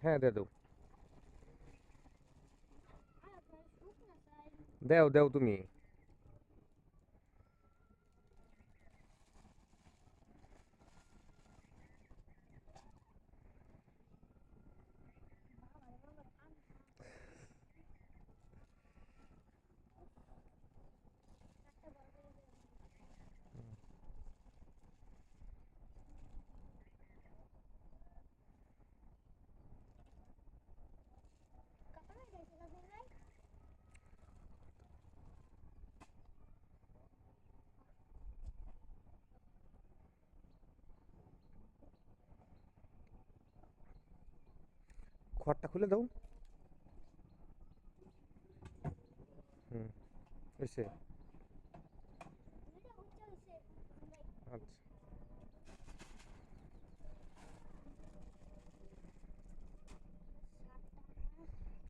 হ্যাঁ দে দাও। দেও দেও তুমি। খড়টা খুলে দাও। হুম, হয়েছে। আচ্ছা,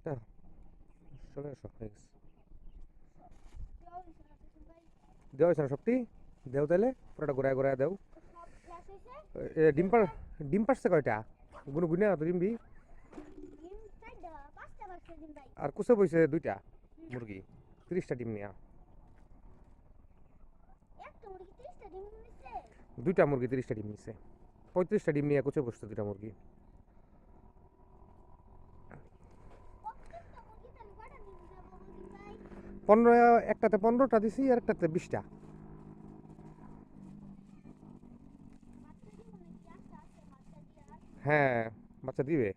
দাও, চলে আসো, হয়ে গেছে। দেওয়া হয়েছে না সবটি? দেও তাহলে পুরোটা ঘুরায় ঘুরায় দেও। ডিম ডিম পারছে কয়টা? গুনে গুনে তো ডিম দি। আর কুসে বইছে দুইটা মুরগি, 30টা ডিম নিয়া। দুইটা মুরগি 30টা ডিম নিছে। 35টা ডিম নিয়ে কুচে বসছে দুইটা মুরগি। 15, একটাতে 15টা দিছি আর একটাতে 20টা। হ্যাঁ, বাচ্চা দিবে।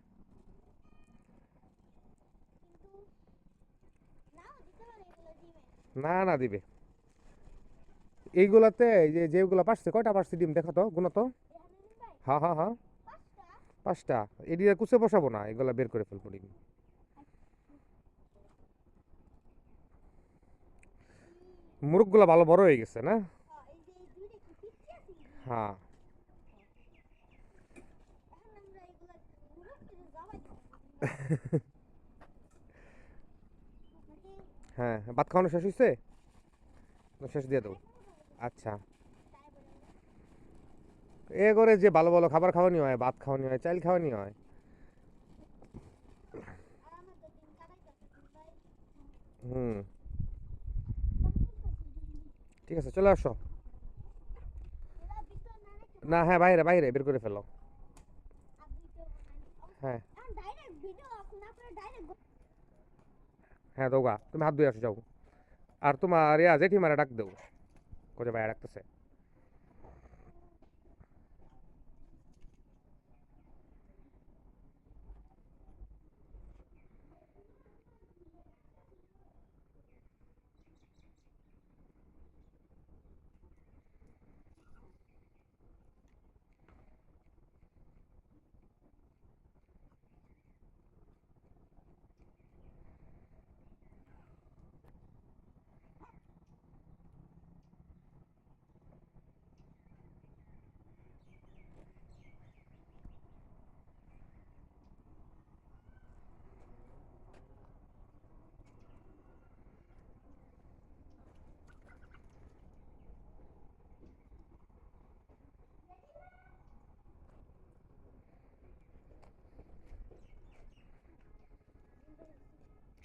না না দিবে। এইগুলাতে এই যে যেগুলা পারছে, কয়টা পারছে ডিম দেখো তো, গুনো তো। হ্যাঁ হ্যাঁ হ্যাঁ, 5টা। এদিকে কুচে বসাবো না, এগুলা বের করে ফেলবো ডিম। মুরগগুলা ভালো বড় হয়ে গেছে না? হ্যাঁ হ্যাঁ, ভাত খাওয়ানো শেষ হয়েছে? শেষ দিয়ে দাও। আচ্ছা, এ করে যে ভালো ভালো খাবার খাওয়ানি হয়, ভাত খাওয়ানি হয়, চাল খাওয়ানি হয়। হুম, ঠিক আছে, চলে আসো। না, হ্যাঁ, বাইরে বাইরে বের করে ফেলো। হ্যাঁ হ্যাঁ, দৌগা তুমি হাত ধুয়ে আসো যাও। আর তোমার ইয়া জেঠিমারে ডাক দেও, করে ভাইয়া ডাকতেছে।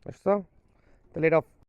আসছো? তাহলে এটা